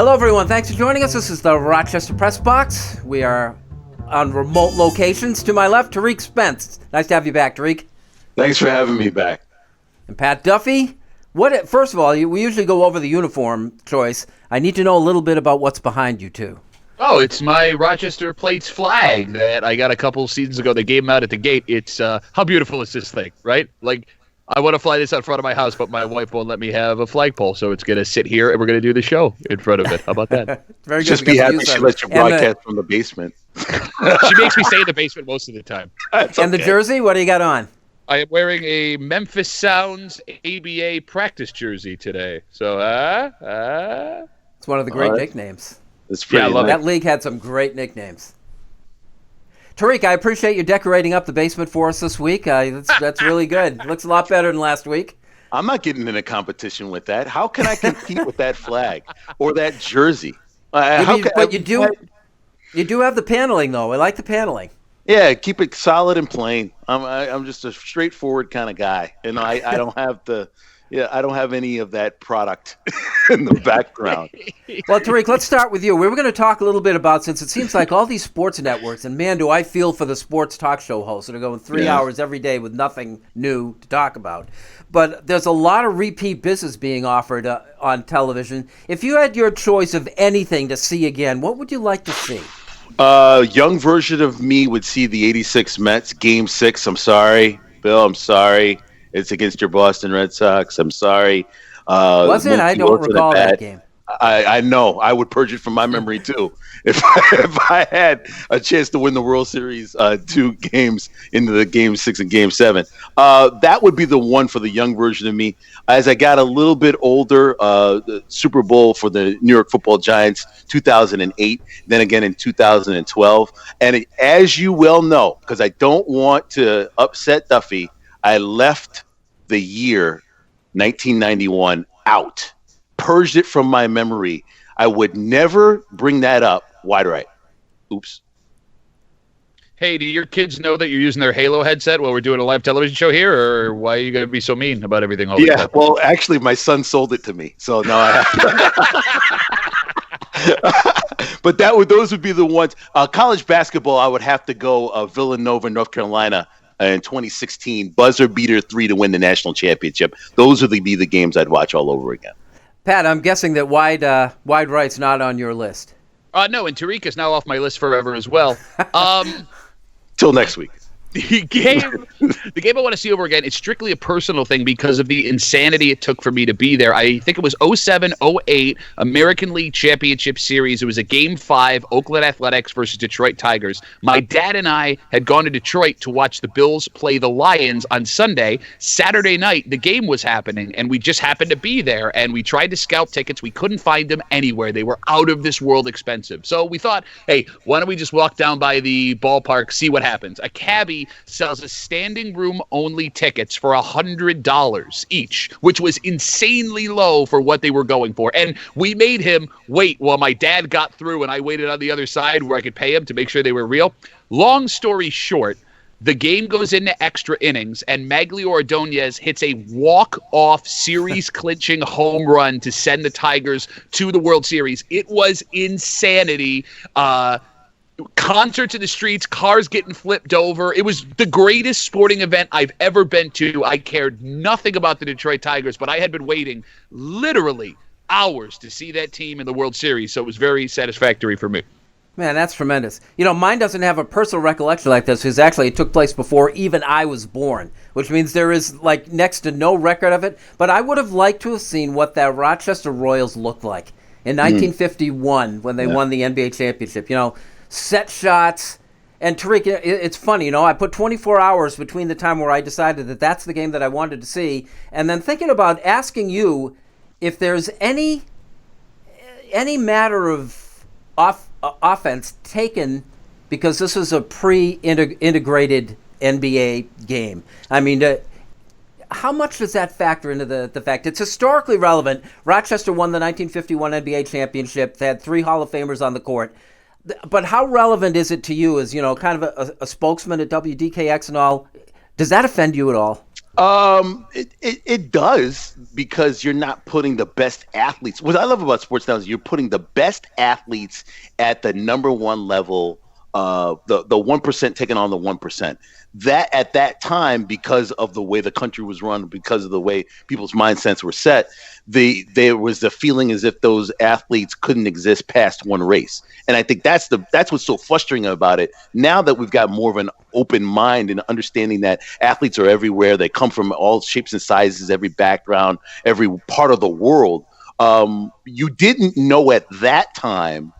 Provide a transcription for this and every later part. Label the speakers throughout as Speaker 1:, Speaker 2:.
Speaker 1: Hello, everyone. Thanks for joining us. This is the Rochester Press Box. We are on remote locations. To my left, Tariq Spence. Nice to have you back, Tariq.
Speaker 2: Thanks for having me back.
Speaker 1: And Pat Duffy. First of all, we usually go over the uniform choice. I need to know a little bit about what's behind you, too.
Speaker 3: Oh, it's my Rochester Plates flag that I got a couple seasons ago. They gave them out at the gate. It's how beautiful is this thing, right? Like, I want to fly this out front of my house, but my wife won't let me have a flagpole, so it's going to sit here, and we're going to do the show in front of it. How about that?
Speaker 1: Very good.
Speaker 2: Just be happy she lets you broadcast from the basement.
Speaker 3: She makes me stay in the basement most of the time.
Speaker 1: And the jersey, what do you got on?
Speaker 3: I am wearing a Memphis Sounds ABA practice jersey today. So,
Speaker 1: It's one of the great nicknames.
Speaker 2: It's pretty
Speaker 3: I love
Speaker 1: That league had some great nicknames. Tariq, I appreciate you decorating up the basement for us this week. That's really good. It looks a lot better than last week.
Speaker 2: I'm not getting in a competition with that. How can I compete with that flag or that jersey?
Speaker 1: You do have the paneling, though. I like the paneling.
Speaker 2: Yeah, keep it solid and plain. I'm just a straightforward kind of guy, and I don't have I don't have any of that product in the background.
Speaker 1: Well, Tariq, let's start with you. We were going to talk a little bit about, since it seems like all these sports networks, and man, do I feel for the sports talk show hosts that are going 3 hours every day with nothing new to talk about. But there's a lot of repeat business being offered on television. If you had your choice of anything to see again, what would you like to see?
Speaker 2: Young version of me would see the 86 Mets, Game 6. I'm sorry, Bill, I'm sorry. It's against your Boston Red Sox. I'm sorry.
Speaker 1: Was it? I don't recall that game.
Speaker 2: I know. I would purge it from my memory, too. If I had a chance to win the World Series 2 games into the Game 6 and Game 7. That would be the one for the young version of me. As I got a little bit older, the Super Bowl for the New York Football Giants, 2008, then again in 2012. And as you well know, because I don't want to upset Duffy, I left the year 1991 out, purged it from my memory. I would never bring that up. Wide right. Oops.
Speaker 3: Hey, do your kids know that you're using their Halo headset while we're doing a live television show here, or why are you going to be so mean about everything all the time?
Speaker 2: Well, actually, my son sold it to me, so no, I have. But those would be the ones. College basketball, I would have to go Villanova, North Carolina. In 2016, buzzer beater 3 to win the national championship. Those would be the games I'd watch all over again.
Speaker 1: Pat, I'm guessing that wide right's not on your list.
Speaker 3: No, and Tariq is now off my list forever as well.
Speaker 2: Till next week.
Speaker 3: The game I want to see over again, it's strictly a personal thing because of the insanity it took for me to be there. I think it was 07-08 American League Championship Series. It was a Game 5, Oakland Athletics versus Detroit Tigers. My dad and I had gone to Detroit to watch the Bills play the Lions on Sunday. Saturday night, the game was happening, and we just happened to be there, and we tried to scout tickets. We couldn't find them anywhere. They were out of this world expensive. So we thought, hey, why don't we just walk down by the ballpark, see what happens? A cabbie sells us standing room only tickets for $100 each, which was insanely low for what they were going for. And we made him wait while my dad got through and I waited on the other side where I could pay him to make sure they were real. Long story short, the game goes into extra innings, and Maglio Ordonez hits a walk-off series-clinching home run to send the Tigers to the World Series. It was insanity. Concerts in the streets, cars getting flipped over. It was the greatest sporting event I've ever been to. I cared nothing about the Detroit Tigers, but I had been waiting literally hours to see that team in the World Series, so it was very satisfactory for me.
Speaker 1: Man, that's tremendous. You know, mine doesn't have a personal recollection like this because actually it took place before even I was born, which means there is like next to no record of it. But I would have liked to have seen what that Rochester Royals looked like in 1951 when they won the NBA championship. You know, set shots. And Tariq, it's funny, you know, I put 24 hours between the time where I decided that that's the game that I wanted to see, and then thinking about asking you if there's any matter of offense taken because this is a pre-integrated NBA game. I mean, how much does that factor into the fact it's historically relevant? Rochester won the 1951 NBA championship. They had 3 Hall of Famers on the court. But how relevant is it to you as, you know, kind of a spokesman at WDKX and all? Does that offend you at all?
Speaker 2: It does, because you're not putting the best athletes. What I love about sports now is you're putting the best athletes at the number one level, the 1% taking on the 1%. That at that time, because of the way the country was run, because of the way people's mindsets were set, there was the feeling as if those athletes couldn't exist past one race. And I think that's what's so frustrating about it. Now that we've got more of an open mind and understanding that athletes are everywhere, they come from all shapes and sizes, every background, every part of the world. You didn't know at that time,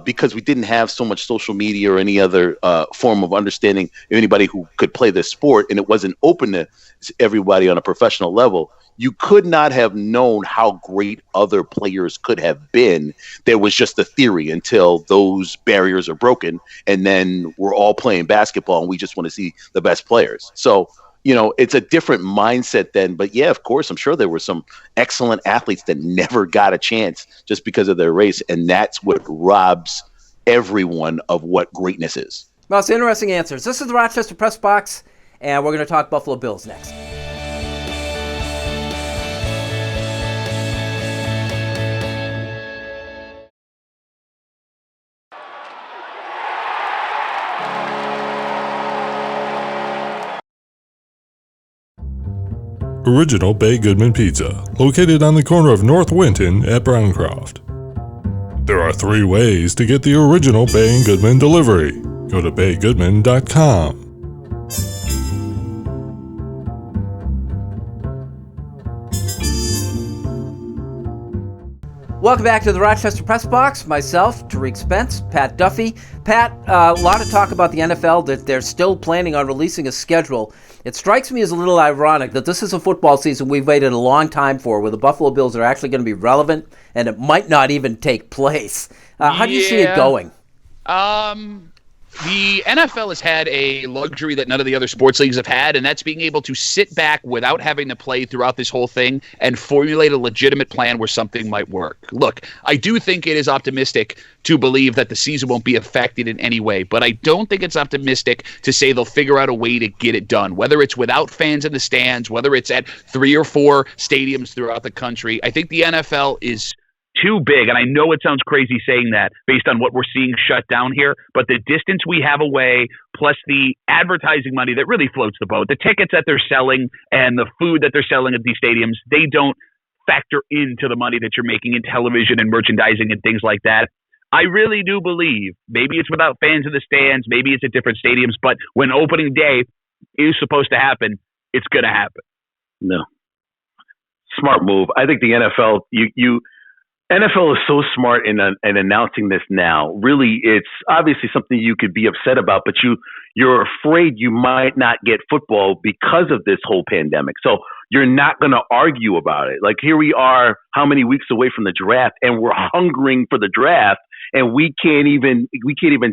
Speaker 2: because we didn't have so much social media or any other form of understanding anybody who could play this sport, and it wasn't open to everybody on a professional level. You could not have known how great other players could have been. There was just a theory until those barriers are broken, and then we're all playing basketball and we just want to see the best players. So, it's a different mindset then. But yeah, of course, I'm sure there were some excellent athletes that never got a chance just because of their race. And that's what robs everyone of what greatness is.
Speaker 1: Well, it's interesting answers. This is the Rochester Press Box, and we're going to talk Buffalo Bills next.
Speaker 4: Original Bay Goodman Pizza, located on the corner of North Winton at Browncroft. There are 3 ways to get the original Bay and Goodman delivery. Go to baygoodman.com.
Speaker 1: Welcome back to the Rochester Press Box. Myself, Tariq Spence, Pat Duffy. Pat, a lot of talk about the NFL, that they're still planning on releasing a schedule. It strikes me as a little ironic that this is a football season we've waited a long time for, where the Buffalo Bills are actually going to be relevant, and it might not even take place. How do you see it going?
Speaker 3: The NFL has had a luxury that none of the other sports leagues have had, and that's being able to sit back without having to play throughout this whole thing and formulate a legitimate plan where something might work. Look, I do think it is optimistic to believe that the season won't be affected in any way, but I don't think it's optimistic to say they'll figure out a way to get it done, whether it's without fans in the stands, whether it's at 3 or 4 stadiums throughout the country. I think the NFL is too big, and I know it sounds crazy saying that based on what we're seeing shut down here, but the distance we have away, plus the advertising money that really floats the boat, the tickets that they're selling and the food that they're selling at these stadiums, they don't factor into the money that you're making in television and merchandising and things like that. I really do believe, maybe it's without fans in the stands, maybe it's at different stadiums, but when opening day is supposed to happen, it's going to happen.
Speaker 5: No. Smart move. I think the NFL, NFL is so smart in announcing this now. Really, it's obviously something you could be upset about, but you're afraid you might not get football because of this whole pandemic. So you're not going to argue about it. Like, here we are, how many weeks away from the draft, and we're hungering for the draft, and we can't even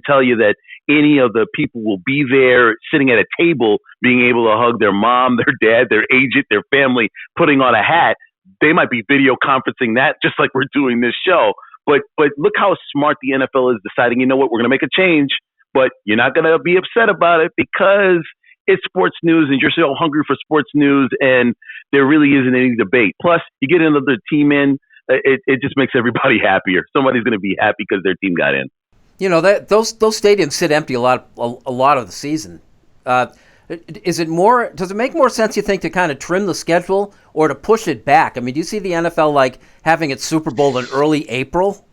Speaker 5: tell you that any of the people will be there sitting at a table, being able to hug their mom, their dad, their agent, their family, putting on a hat. They might be video conferencing that just like we're doing this show. But look how smart the NFL is deciding, you know what, we're going to make a change, but you're not going to be upset about it because it's sports news and you're so hungry for sports news and there really isn't any debate. Plus, you get another team in, it just makes everybody happier. Somebody's going to be happy because their team got in.
Speaker 1: You know, those stadiums sit empty a lot of the season. Does it make more sense, you think, to kind of trim the schedule or to push it back? I mean, do you see the NFL like having its Super Bowl in early April?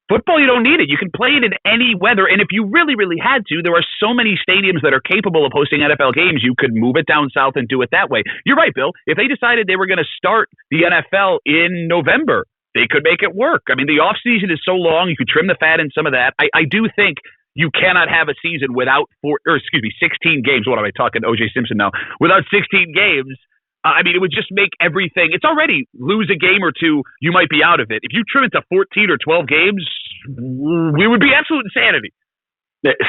Speaker 3: Football, you don't need it. You can play it in any weather. And if you really, really had to, there are so many stadiums that are capable of hosting NFL games, you could move it down south and do it that way. You're right, Bill. If they decided they were going to start the NFL in November, they could make it work. I mean, the offseason is so long, you could trim the fat in some of that. I do think you cannot have a season without 16 games. What am I talking? O.J. Simpson now. Without 16 games, I mean, it would just make everything. It's already lose a game or two, you might be out of it. If you trim it to 14 or 12 games, we would be absolute insanity.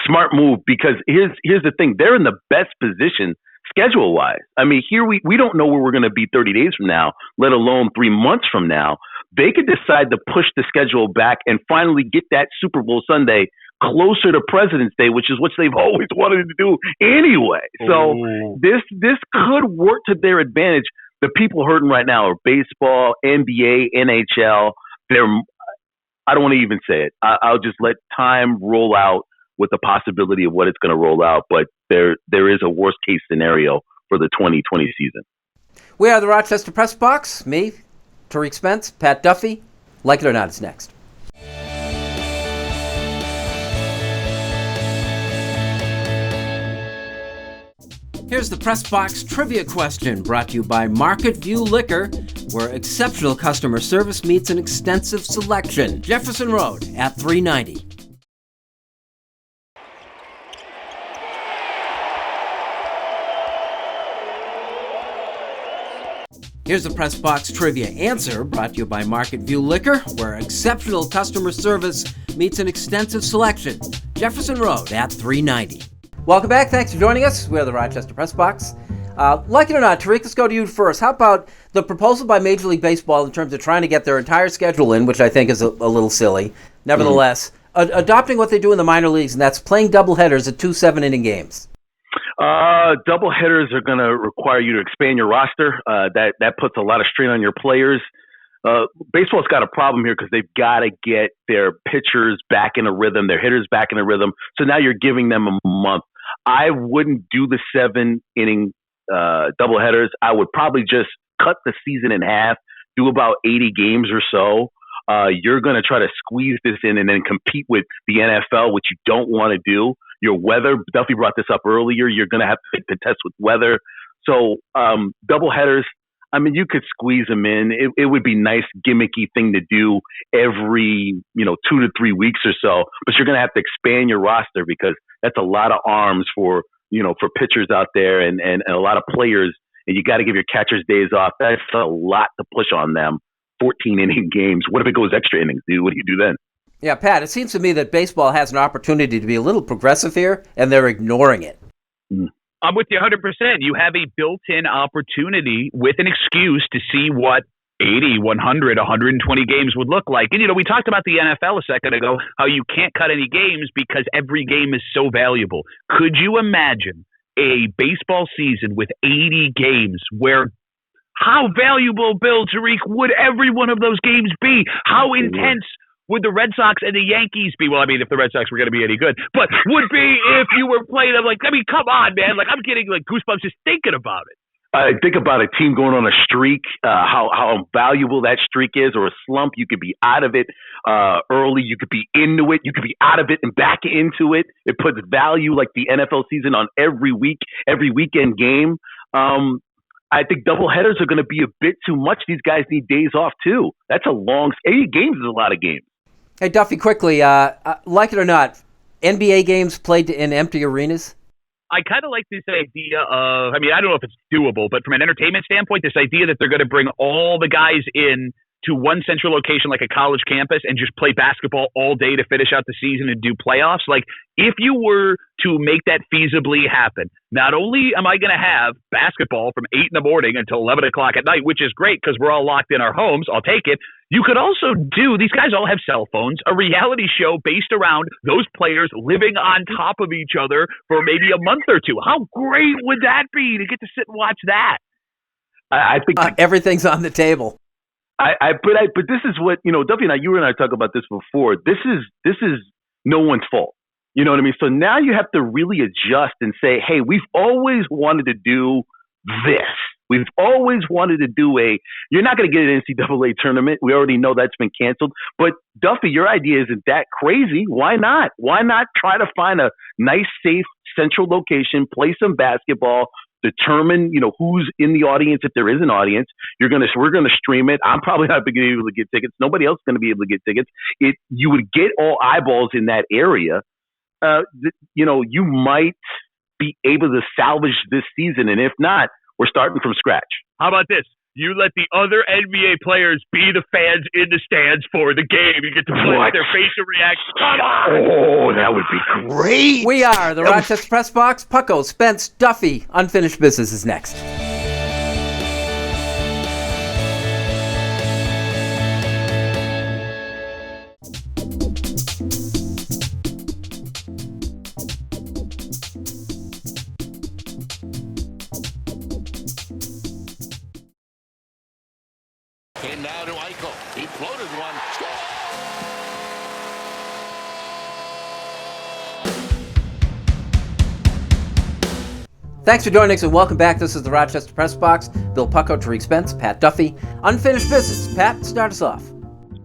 Speaker 5: Smart move, because here's the thing. They're in the best position schedule-wise. I mean, here we don't know where we're going to be 30 days from now, let alone 3 months from now. They could decide to push the schedule back and finally get that Super Bowl Sunday closer to President's Day, which is what they've always wanted to do anyway. So this could work to their advantage. The people hurting right now are baseball, NBA, NHL. I don't want to even say it. I'll just let time roll out with the possibility of what it's going to roll out. But there is a worst case scenario for the 2020 season.
Speaker 1: We are the Rochester Press Box. Me, Tariq Spence, Pat Duffy. Like it or not, it's next. Here's the Press Box trivia question, brought to you by Market View Liquor, where exceptional customer service meets an extensive selection. Jefferson Road at 390. Here's the Press Box trivia answer, brought to you by Market View Liquor, where exceptional customer service meets an extensive selection. Jefferson Road at 390. Welcome back. Thanks for joining us. We're the Rochester Press Box. Like it or not, Tariq, let's go to you first. How about the proposal by Major League Baseball in terms of trying to get their entire schedule in, which I think is a little silly. Nevertheless, adopting what they do in the minor leagues, and that's playing doubleheaders at 2 7-inning games.
Speaker 5: Doubleheaders are going to require you to expand your roster. That puts a lot of strain on your players. Baseball's got a problem here because they've got to get their pitchers back in a rhythm, their hitters back in a rhythm. So now you're giving them a month. I wouldn't do the 7-inning doubleheaders. I would probably just cut the season in half, do about 80 games or so. You're going to try to squeeze this in and then compete with the NFL, which you don't want to do. Your weather, Duffy brought this up earlier, you're going to have to contest with weather. So doubleheaders, I mean, you could squeeze them in. It would be nice, gimmicky thing to do every, 2 to 3 weeks or so. But you're going to have to expand your roster because that's a lot of arms for pitchers out there and a lot of players. And you got to give your catchers days off. That's a lot to push on them. 14-inning games. What if it goes extra innings, dude? What do you do then?
Speaker 1: Yeah, Pat, it seems to me that baseball has an opportunity to be a little progressive here, and they're ignoring it.
Speaker 3: I'm with you 100%. You have a built-in opportunity with an excuse to see what 80, 100, 120 games would look like. And, we talked about the NFL a second ago, how you can't cut any games because every game is so valuable. Could you imagine a baseball season with 80 games where how valuable, Bill, Tariq, would every one of those games be? How intense would the Red Sox and the Yankees be? Well, I mean, if the Red Sox were going to be any good, but would be if you were playing them. Come on, man. I'm getting goosebumps just thinking about it.
Speaker 5: Think about a team going on a streak, how valuable that streak is, or a slump. You could be out of it early. You could be into it. You could be out of it and back into it. It puts value like the NFL season on every week, every weekend game. I think doubleheaders are going to be a bit too much. These guys need days off too. That's a long 80 games is a lot of games.
Speaker 1: Hey, Duffy, quickly, like it or not, NBA games played in empty arenas?
Speaker 3: I kind of like this idea of, I don't know if it's doable, but from an entertainment standpoint, this idea that they're going to bring all the guys in to one central location like a college campus and just play basketball all day to finish out the season and do playoffs. If you were to make that feasibly happen, not only am I going to have basketball from 8 in the morning until 11 o'clock at night, which is great because we're all locked in our homes, I'll take it. You could also do, these guys all have cell phones, a reality show based around those players living on top of each other for maybe a month or two. How great would that be to get to sit and watch that?
Speaker 5: I think
Speaker 1: everything's on the table.
Speaker 5: But this is what, Duffy and you and I talked about this before. This is no one's fault. You know what I mean? So now you have to really adjust and say, hey, we've always wanted to do this. We've always wanted to do you're not going to get an NCAA tournament. We already know that's been canceled. But Duffy, your idea isn't that crazy. Why not? Why not try to find a nice, safe, central location, play some basketball, determine, who's in the audience if there is an audience. We're going to stream it. I'm probably not going to be able to get tickets. Nobody else is going to be able to get tickets. You would get all eyeballs in that area. You might be able to salvage this season, and if not, we're starting from scratch.
Speaker 3: How about this? You let the other NBA players be the fans in the stands for the game. You get to watch their facial reaction. Come on!
Speaker 5: Oh, that would be great.
Speaker 1: We are the Rochester Press Box. Pucko, Spence, Duffy. Unfinished Business is next. Thanks for joining us and welcome back. This is the Rochester Press Box. Bill Pucko, Tariq Spence, Pat Duffy. Unfinished business. Pat, start us off.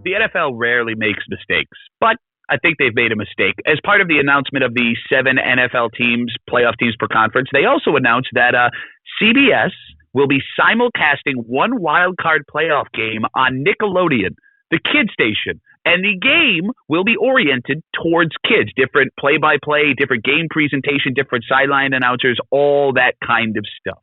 Speaker 3: The NFL rarely makes mistakes, but I think they've made a mistake. As part of the announcement of the 7 NFL teams, playoff teams per conference, they also announced that CBS will be simulcasting one wild card playoff game on Nickelodeon, the kid station. And the game will be oriented towards kids, different play-by-play, different game presentation, different sideline announcers, all that kind of stuff.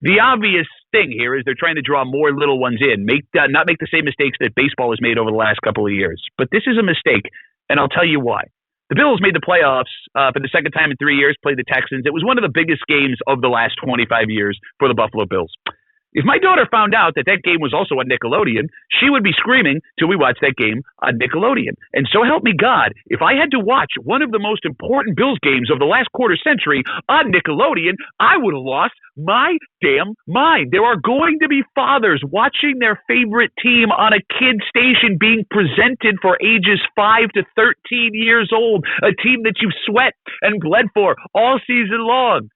Speaker 3: The obvious thing here is they're trying to draw more little ones in, not make the same mistakes that baseball has made over the last couple of years. But this is a mistake, and I'll tell you why. The Bills made the playoffs for the second time in 3 years, played the Texans. It was one of the biggest games of the last 25 years for the Buffalo Bills. If my daughter found out that that game was also on Nickelodeon, she would be screaming till we watched that game on Nickelodeon. And so help me God, if I had to watch one of the most important Bills games of the last quarter century on Nickelodeon, I would have lost my damn mind. There are going to be fathers watching their favorite team on a kid station being presented for ages 5 to 13 years old, a team that you've sweat and bled for all season long.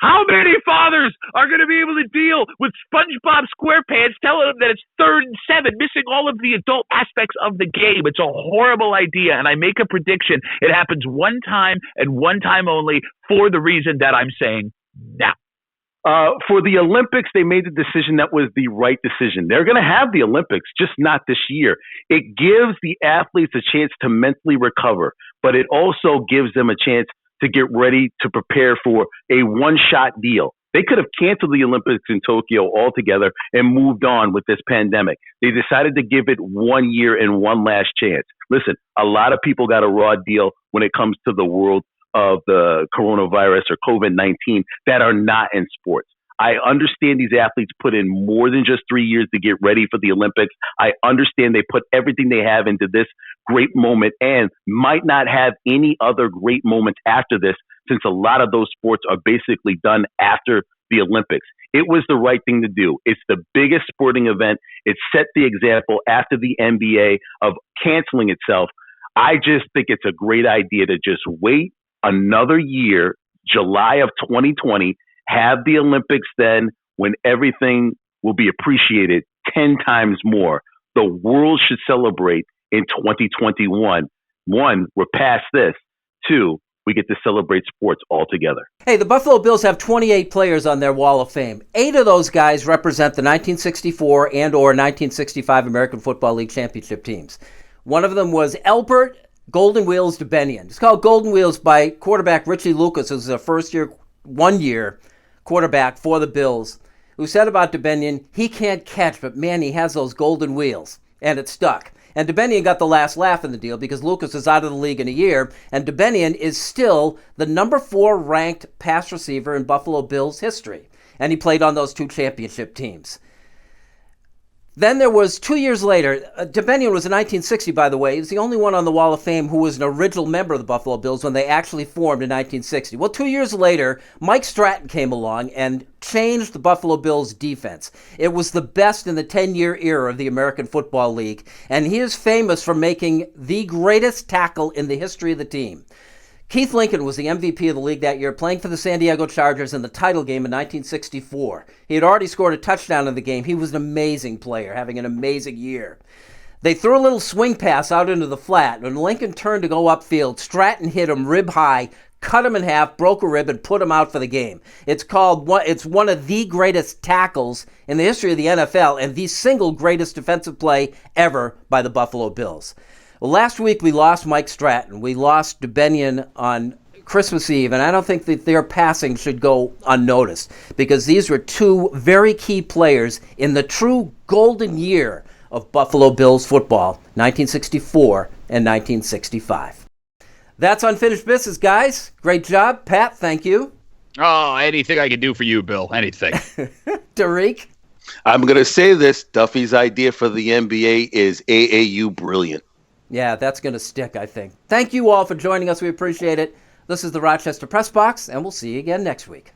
Speaker 3: How many fathers are going to be able to deal with SpongeBob SquarePants telling them that it's 3rd and 7, missing all of the adult aspects of the game? It's a horrible idea, and I make a prediction. It happens one time and one time only for the reason that I'm saying now.
Speaker 5: For the Olympics, they made the decision that was the right decision. They're going to have the Olympics, just not this year. It gives the athletes a chance to mentally recover, but it also gives them a chance to get ready to prepare for a one-shot deal. They could have canceled the Olympics in Tokyo altogether and moved on with this pandemic. They decided to give it 1 year and one last chance. Listen, a lot of people got a raw deal when it comes to the world of the coronavirus or COVID-19 that are not in sports. I understand these athletes put in more than just 3 years to get ready for the Olympics. I understand they put everything they have into this great moment and might not have any other great moments after this, since a lot of those sports are basically done after the Olympics. It was the right thing to do. It's the biggest sporting event. It set the example after the NBA of canceling itself. I just think it's a great idea to just wait another year, July of 2020, have the Olympics then, when everything will be appreciated 10 times more. The world should celebrate in 2021. 1, we're past this. 2, we get to celebrate sports all together.
Speaker 1: Hey, the Buffalo Bills have 28 players on their Wall of Fame. 8 of those guys represent the 1964 and or 1965 American Football League championship teams. One of them was Albert Golden Wheels DeBenion. It's called Golden Wheels by quarterback Richie Lucas, who's a one-year quarterback for the Bills, who said about DeBenion, he can't catch, but man, he has those golden wheels. And it stuck. And DeBenion got the last laugh in the deal because Lucas is out of the league in a year, and DeBenion is still the number 4 ranked pass receiver in Buffalo Bills history. And he played on those 2 championship teams. Then there was 2 years later, DeBenion was in 1960, by the way. He was the only one on the Wall of Fame who was an original member of the Buffalo Bills when they actually formed in 1960. Well, 2 years later, Mike Stratton came along and changed the Buffalo Bills defense. It was the best in the 10-year era of the American Football League, and he is famous for making the greatest tackle in the history of the team. Keith Lincoln was the MVP of the league that year, playing for the San Diego Chargers in the title game in 1964. He had already scored a touchdown in the game. He was an amazing player, having an amazing year. They threw a little swing pass out into the flat. When Lincoln turned to go upfield, Stratton hit him rib high, cut him in half, broke a rib, and put him out for the game. It's one of the greatest tackles in the history of the NFL and the single greatest defensive play ever by the Buffalo Bills. Well, last week we lost Mike Stratton. We lost DeBenion on Christmas Eve, and I don't think that their passing should go unnoticed because these were 2 very key players in the true golden year of Buffalo Bills football, 1964 and 1965. That's Unfinished Business, guys. Great job. Pat, thank you.
Speaker 3: Oh, anything I can do for you, Bill. Anything.
Speaker 1: Tariq?
Speaker 2: I'm going to say this. Duffy's idea for the NBA is AAU brilliant.
Speaker 1: Yeah, that's going to stick, I think. Thank you all for joining us. We appreciate it. This is the Rochester Press Box, and we'll see you again next week.